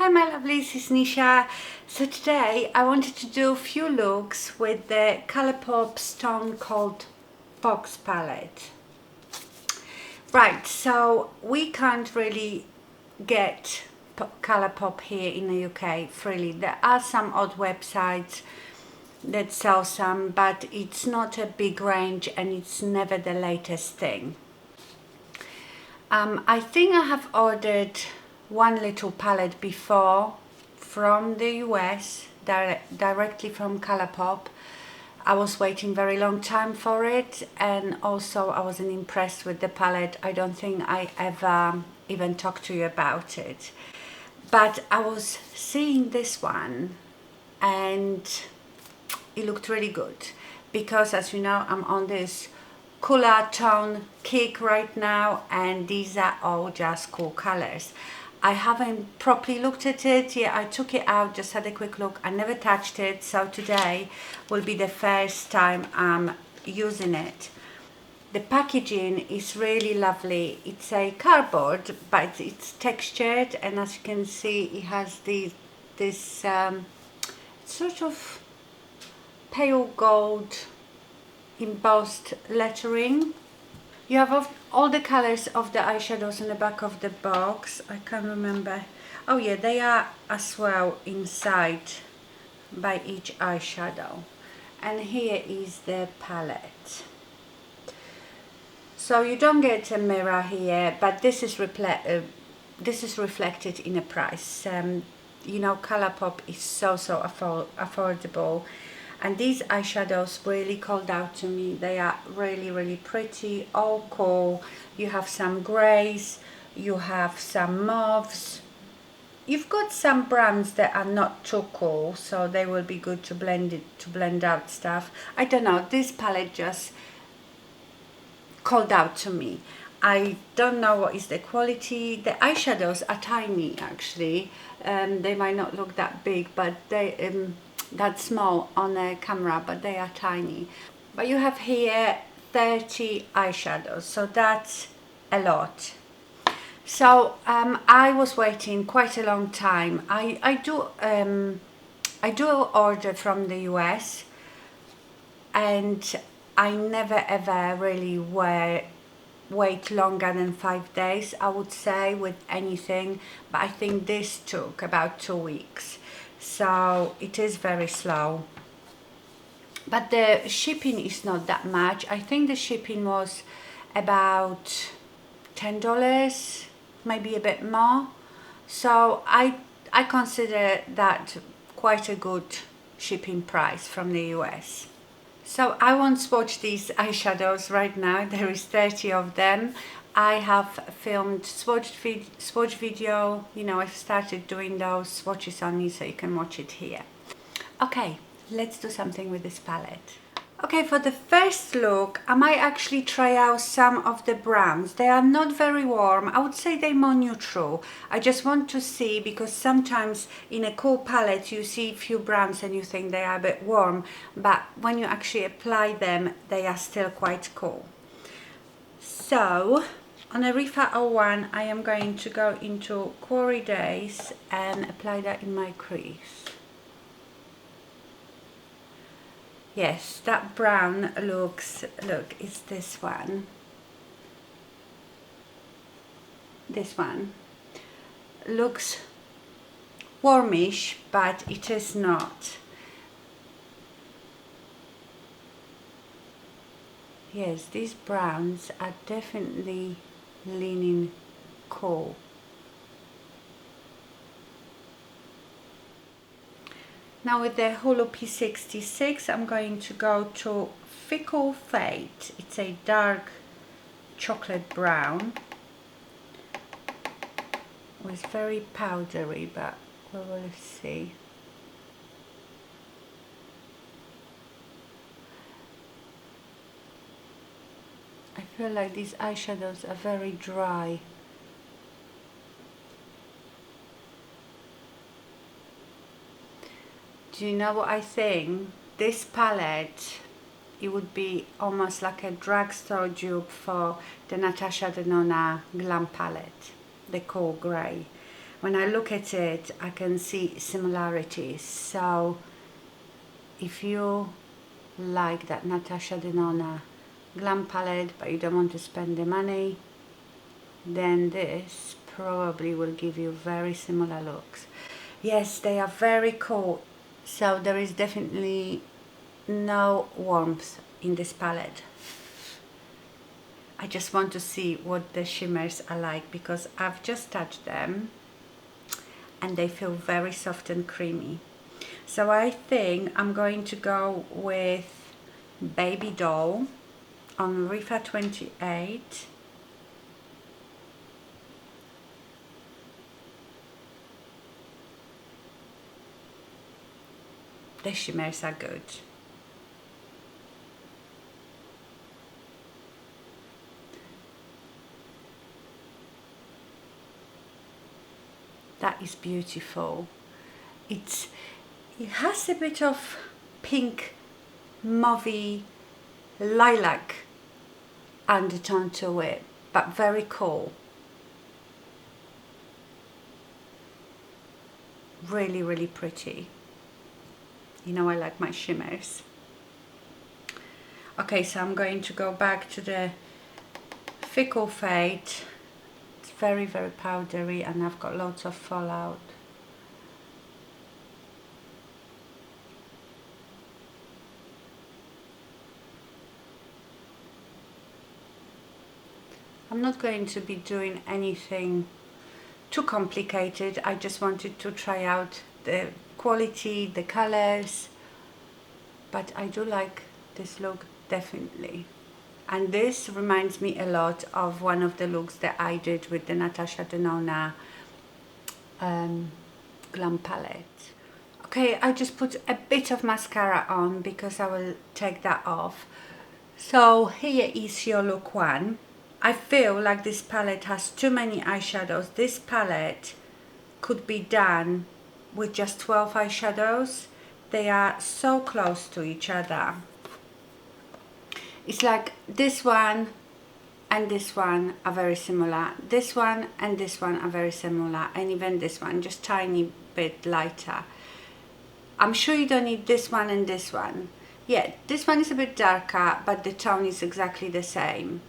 Hi my lovelies, it's Nisha. So today I wanted to do a few looks with the Colourpop Stone Cold Fox palette. Right, so we can't really get Colourpop here in the UK freely. There are some odd websites that sell some, but it's not a big range and it's never the latest thing. I think I have ordered one little palette before from the US, directly from Colourpop. I was waiting very long time for it, and also I wasn't impressed with the palette. I don't think I ever even talked to you about it. But I was seeing this one and it looked really good because, as you know, I'm on this cooler tone kick right now, and these are all just cool colors. I haven't properly looked at it yet. I took it out, just had a quick look. I never touched it, so today will be the first time I'm using it. The packaging is really lovely. It's a cardboard, but it's textured, and as you can see, it has this sort of pale gold embossed lettering. You have all the colors of the eyeshadows in the back of the box. I can't remember. Oh yeah, they are as well inside by each eyeshadow. And here is the palette. So you don't get a mirror here, but this is reflected in a price. You know, Colourpop is so affordable. And these eyeshadows really called out to me. They are really pretty, all cool. You have some greys, you have some mauves. You've got some browns that are not too cool, so they will be good to blend out stuff. I don't know, this palette just called out to me. I don't know what is the quality. The eyeshadows are tiny actually. They might not look that big, but they that small on the camera, but they are tiny. But you have here 30 eyeshadows, so that's a lot. So I was waiting quite a long time. I do order from the US, and I never ever really wait longer than 5 days, I would say, with anything, but I think this took about 2 weeks. So it is very slow, but the shipping is not that much. I think the shipping was about $10, maybe a bit more. So I consider that quite a good shipping price from the US. So I won't swatch these eyeshadows right now. There is 30 of them. I have filmed swatch video, you know, I've started doing those swatches on me, so you can watch it here. Okay, let's do something with this palette. Okay, for the first look, I might actually try out some of the browns. They are not very warm. I would say they're more neutral. I just want to see, because sometimes in a cool palette you see a few browns and you think they are a bit warm, but when you actually apply them, they are still quite cool. So on a Refa 01, I am going to go into Quarry Days and apply that in my crease. Yes, that brown looks, look, it's this one. This one looks warmish, but it is not. Yes, these browns are definitely leaning cool. Now with the Holo P66, I'm going to go to Fickle Fate. It's a dark chocolate brown. It was very powdery, but we will see. I feel like these eyeshadows are very dry. Do you know what I think? This palette, it would be almost like a drugstore dupe for the Natasha Denona Glam palette, the cool grey. when I look at it, I can see similarities. So if you like that Natasha Denona glam palette but you don't want to spend the money, then this probably will give you very similar looks. Yes, they are very cool. So there is definitely no warmth in this palette. I just want to see what the shimmers are like, because I've just touched them and they feel very soft and creamy. So I think I'm going to go with Baby Doll on Rifa 28. The shimmers are good. That is beautiful. It has a bit of pink, mauvey, lilac undertone to it, but very cool. Really, really pretty. You know, I like my shimmers. Okay, so I'm going to go back to the Fickle Fade. It's very, very powdery and I've got loads of fallout. I'm not going to be doing anything too complicated. I just wanted to try out the quality, the colors, but I do like this look definitely. And this reminds me a lot of one of the looks that I did with the Natasha Denona glam palette. Okay, I just put a bit of mascara on because I will take that off. So here is your look one. I feel like this palette has too many eyeshadows. This palette could be done with just 12 eyeshadows. They are so close to each other. It's like this one and this one are very similar. This one and this one are very similar, and even this one, just tiny bit lighter. I'm sure you don't need this one and this one. Yeah, this one is a bit darker, but the tone is exactly the same.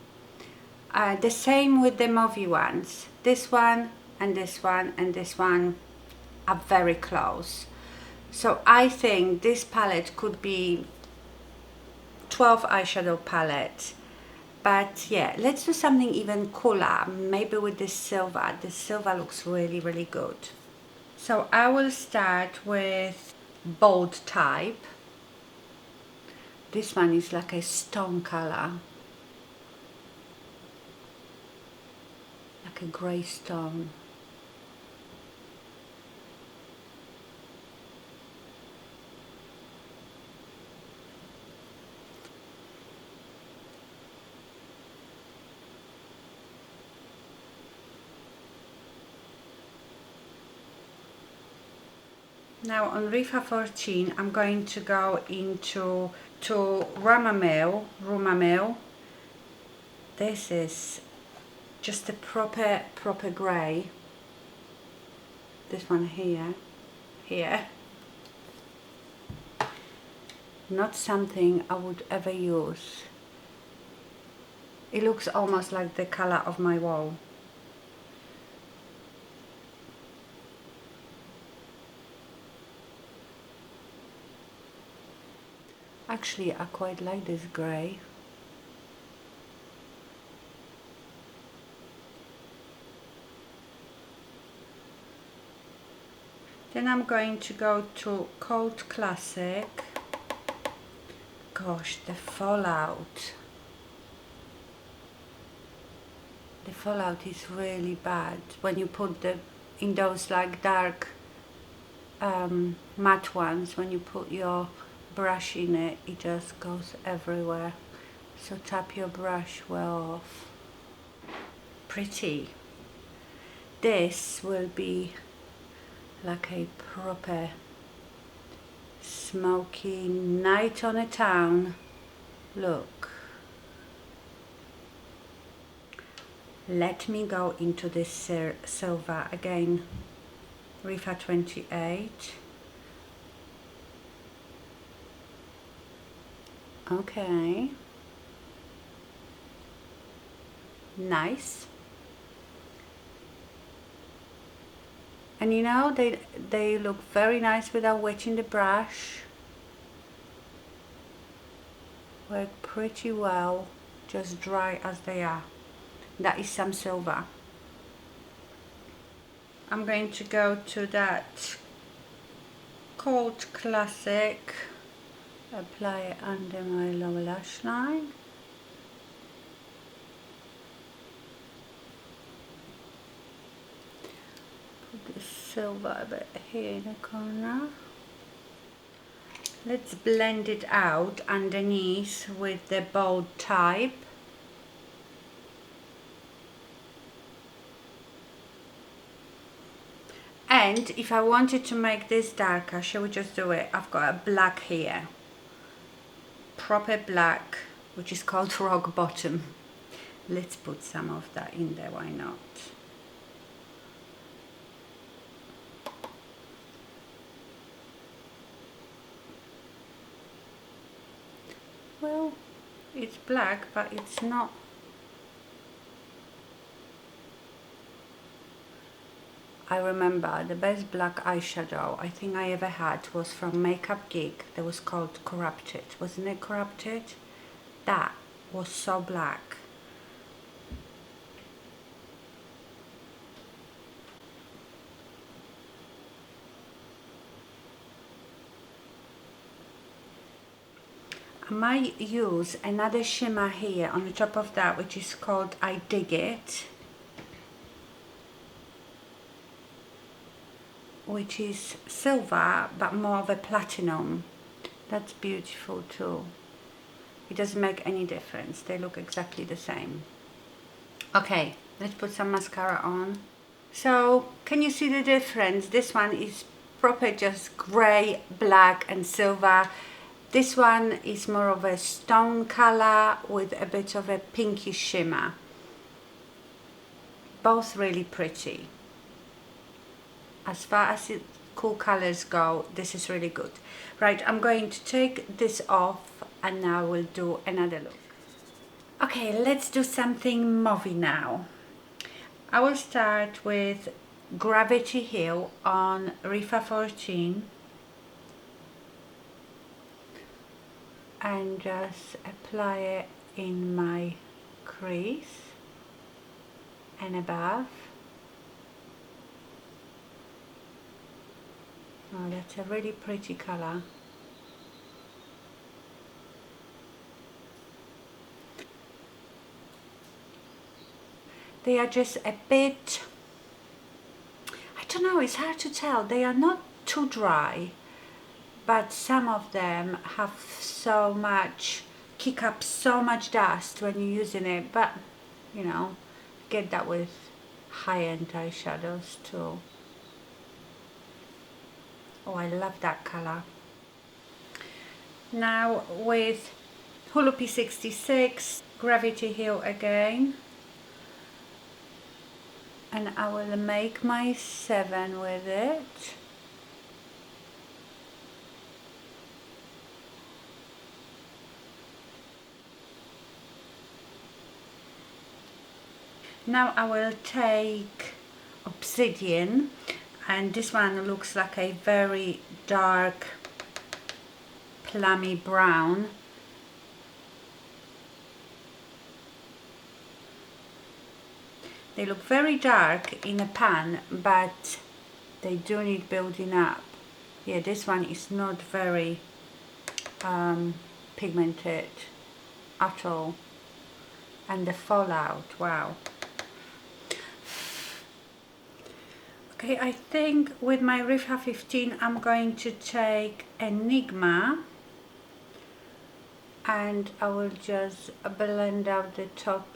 The same with the mauvey ones. This one and this one and this one are very close. So I think this palette could be 12 eyeshadow palette. But yeah, let's do something even cooler, maybe with this silver. This silver looks really, really good. So I will start with bold type. This one is like a stone color. A grey stone. Now on Rifa 14 I'm going to go into Rumamil. This is just a proper grey. This one here. Not something I would ever use. It looks almost like the color of my wall. Actually, I quite like this grey. Then I'm going to go to Cold Classic. Gosh, the fallout. The fallout is really bad when you put in those like dark matte ones. When you put your brush in it, it just goes everywhere. So tap your brush well off. Pretty. This will be like a proper smoky night on a town look. Let me go into this silver again. Rifa 28. Okay. Nice. And you know, they look very nice without wetting the brush. Work pretty well, just dry as they are. That is some silver. I'm going to go to that Cold Classic, apply it under my lower lash line. Put the silver a bit here in the corner. Let's blend it out underneath with the bold type. And if I wanted to make this darker, shall we just do it? I've got a black here, proper black, which is called rock bottom. Let's put some of that in there, why not? Well, it's black, but it's not. I remember the best black eyeshadow I think I ever had was from Makeup Geek. That was called Corrupted. Wasn't it Corrupted? That was so black. I might use another shimmer here on the top of that, which is called I Dig It, which is silver but more of a platinum. That's beautiful too. It doesn't make any difference, they look exactly the same. Okay, let's put some mascara on. So can you see the difference? This one is proper just grey, black and silver. This one is more of a stone color with a bit of a pinky shimmer. Both really pretty. As far as cool colors go, this is really good. Right, I'm going to take this off and now we'll do another look. Okay, let's do something mauvey now. I will start with Gravity Hill on Rifa 14 and just apply it in my crease and above. Oh, that's a really pretty color. They are just a bit, I don't know, it's hard to tell. They are not too dry, but some of them have so much, kick up so much dust when you're using it, but you know, get that with high-end eyeshadows too. Oh, I love that color. Now with Hulu P66, Gravity Hill again, and I will make my 7 with it. Now I will take Obsidian, and this one looks like a very dark plummy brown. They look very dark in a pan, but they do need building up. Yeah, this one is not very pigmented at all. And the fallout, wow. Okay, I think with my Rifa 15 I'm going to take Enigma and I will just blend out the top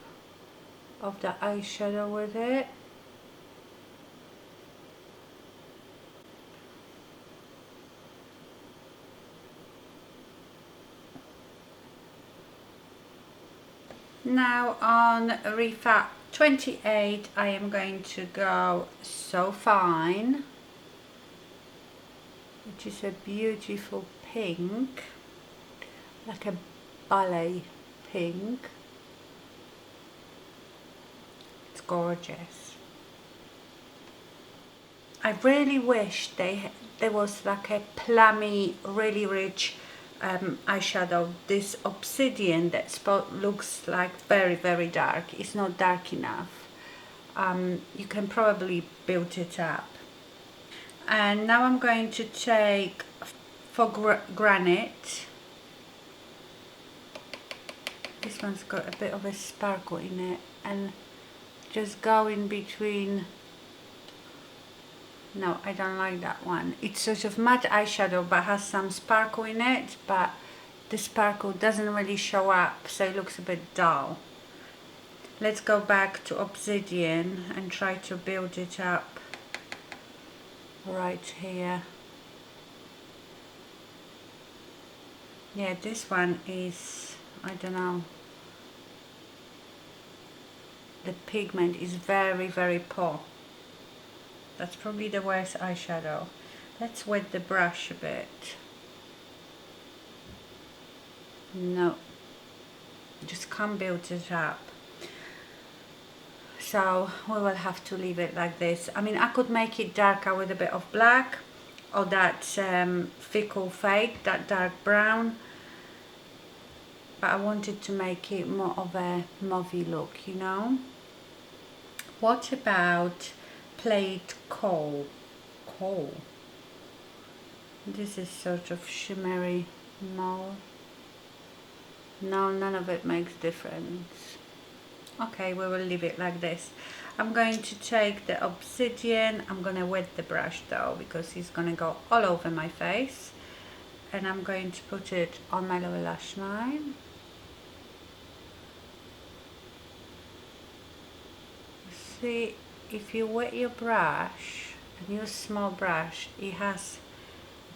of the eyeshadow with it. Now on Rifa 28 I am going to go So Fine, which is a beautiful pink, like a ballet pink. It's gorgeous. I really wish there was like a plummy, really rich eyeshadow. This obsidian that looks like very dark. It's not dark enough. You can probably build it up. And now I'm going to take for granite. This one's got a bit of a sparkle in it, and just go in between. No, I don't like that one. It's sort of matte eyeshadow but has some sparkle in it, but the sparkle doesn't really show up, so it looks a bit dull. Let's go back to obsidian and try to build it up right here. Yeah, this one is, I don't know, the pigment is very poor. That's probably the worst eyeshadow. Let's wet the brush a bit. No, just can't build it up. So we will have to leave it like this. I mean, I could make it darker with a bit of black, or that fickle fade, that dark brown. But I wanted to make it more of a mauvey look, you know. What about plate coal? This is sort of shimmery mauve. No, none of it makes difference. Okay, we will leave it like this. I'm going to take the obsidian. I'm going to wet the brush though, because it's going to go all over my face. And I'm going to put it on my lower lash line. See, if you wet your brush and use small brush, it has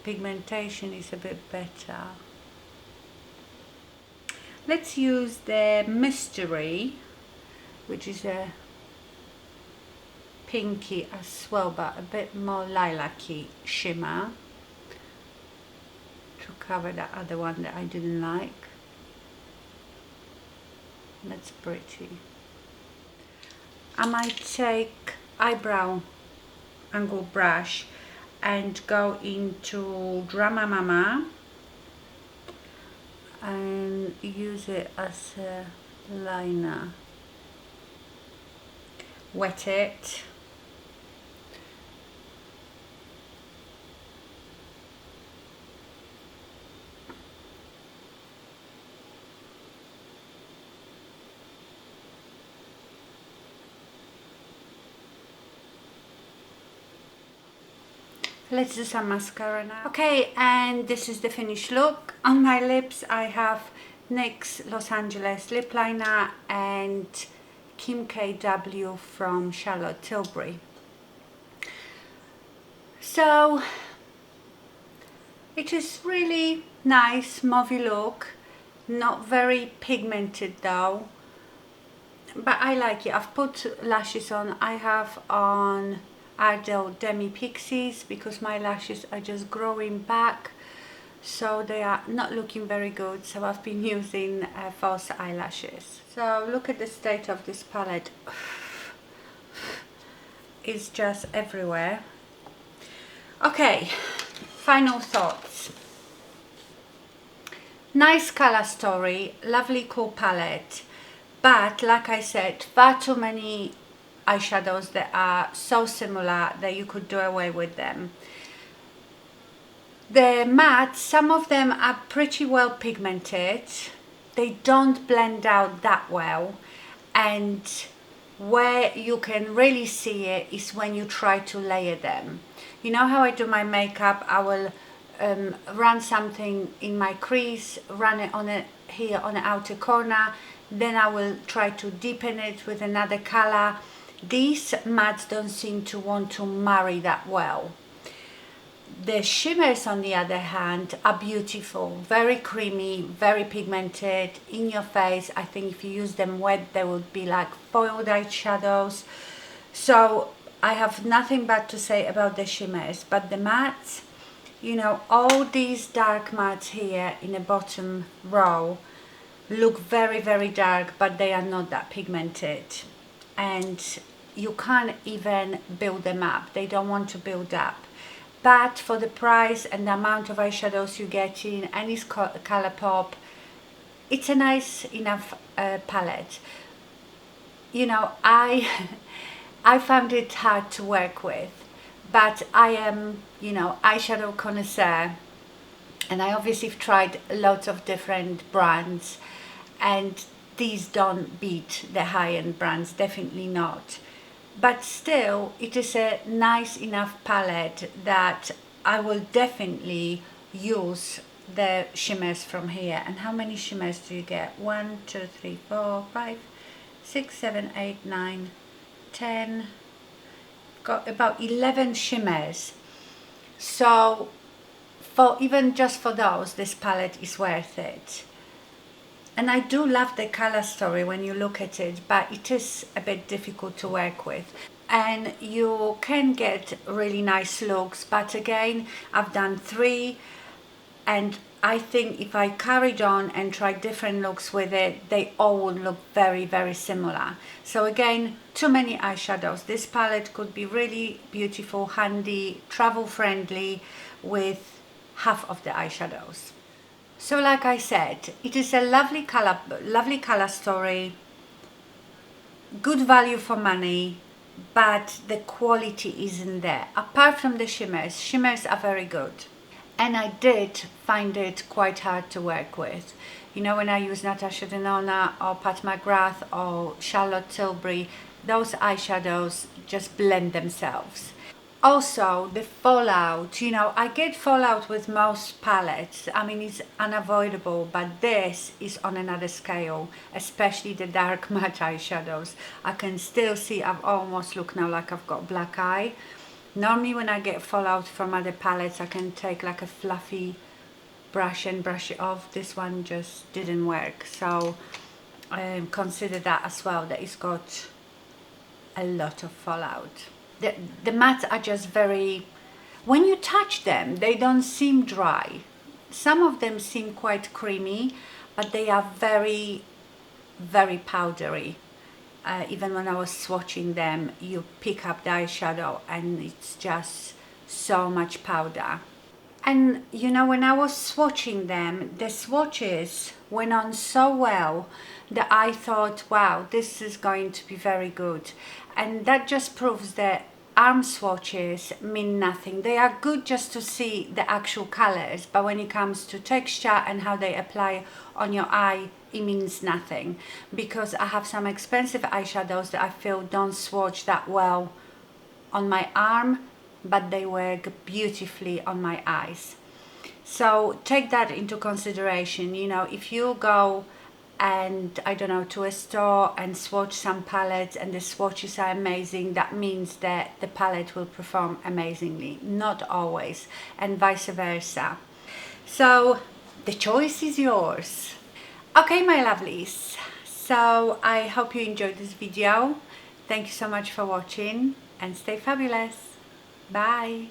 pigmentation is a bit better. Let's use the Mystery, which is a pinky as well, but a bit more lilac-y shimmer, to cover that other one that I didn't like. That's pretty. I might take eyebrow angle brush and go into Drama Mama and use it as a liner. Wet it. Let's do some mascara now. Okay, and this is the finished look. On my lips I have NYX Los Angeles lip liner and Kim KW from Charlotte Tilbury. So it is really nice mauvey look, not very pigmented though, but I like it. I've put lashes on. I have on IRRESISTIBLE Demi Pixies because my lashes are just growing back, so they are not looking very good, so I've been using false eyelashes. So look at the state of this palette. It's just everywhere. Okay, final thoughts. Nice color story, lovely cool palette, but like I said, far too many eyeshadows that are so similar that you could do away with them. The mattes, some of them are pretty well pigmented. They don't blend out that well, and where you can really see it is when you try to layer them. You know how I do my makeup, I will run something in my crease, run it on here on the outer corner, then I will try to deepen it with another color. These mattes don't seem to want to marry that well. The shimmers on the other hand are beautiful, very creamy, very pigmented, in your face. I think if you use them wet they would be like foiled eyeshadows. So I have nothing bad to say about the shimmers, but the mattes, You know, all these dark mattes here in the bottom row look very, very dark, but they are not that pigmented. And you can't even build them up. They don't want to build up. But for the price and the amount of eyeshadows you get in, and it's Colourpop, it's a nice enough palette. You know, I found it hard to work with, but I am, you know, eyeshadow connoisseur, and I obviously have tried lots of different brands, and these don't beat the high-end brands, definitely not. But still, it is a nice enough palette that I will definitely use the shimmers from here. And how many shimmers do you get? 1, 2, 3, 4, 5, 6, 7, 8, 9, 10. Got about 11 shimmers. So for even just for those, this palette is worth it. And I do love the color story when you look at it, but it is a bit difficult to work with. And you can get really nice looks, but again, I've done 3, and I think if I carried on and tried different looks with it, they all would look very, very similar. So again, too many eyeshadows. This palette could be really beautiful, handy, travel friendly with half of the eyeshadows. So like I said, it is a lovely color story, good value for money, but the quality isn't there. Apart from the shimmers are very good. And I did find it quite hard to work with. You know, when I use Natasha Denona or Pat McGrath or Charlotte Tilbury, those eyeshadows just blend themselves. Also, the fallout, you know, I get fallout with most palettes. I mean, it's unavoidable, but this is on another scale, especially the dark matte eyeshadows. I can still see, I've almost look now like I've got black eye. Normally when I get fallout from other palettes, I can take like a fluffy brush and brush it off. This one just didn't work, so consider that as well, that it's got a lot of fallout. The mattes are just very, when you touch them, they don't seem dry. Some of them seem quite creamy, but they are very, very powdery. Even when I was swatching them, you pick up the eyeshadow and it's just so much powder. And you know, when I was swatching them, the swatches went on so well that I thought, wow, this is going to be very good. And that just proves that arm swatches mean nothing. They are good just to see the actual colors, but when it comes to texture and how they apply on your eye, it means nothing. Because I have some expensive eyeshadows that I feel don't swatch that well on my arm, but they work beautifully on my eyes. So take that into consideration. You know, if you go and I don't know, to a store and swatch some palettes and the swatches are amazing, that means that the palette will perform amazingly. Not always, and vice versa. So the choice is yours. Okay, my lovelies, so I hope you enjoyed this video. Thank you so much for watching and stay fabulous. Bye.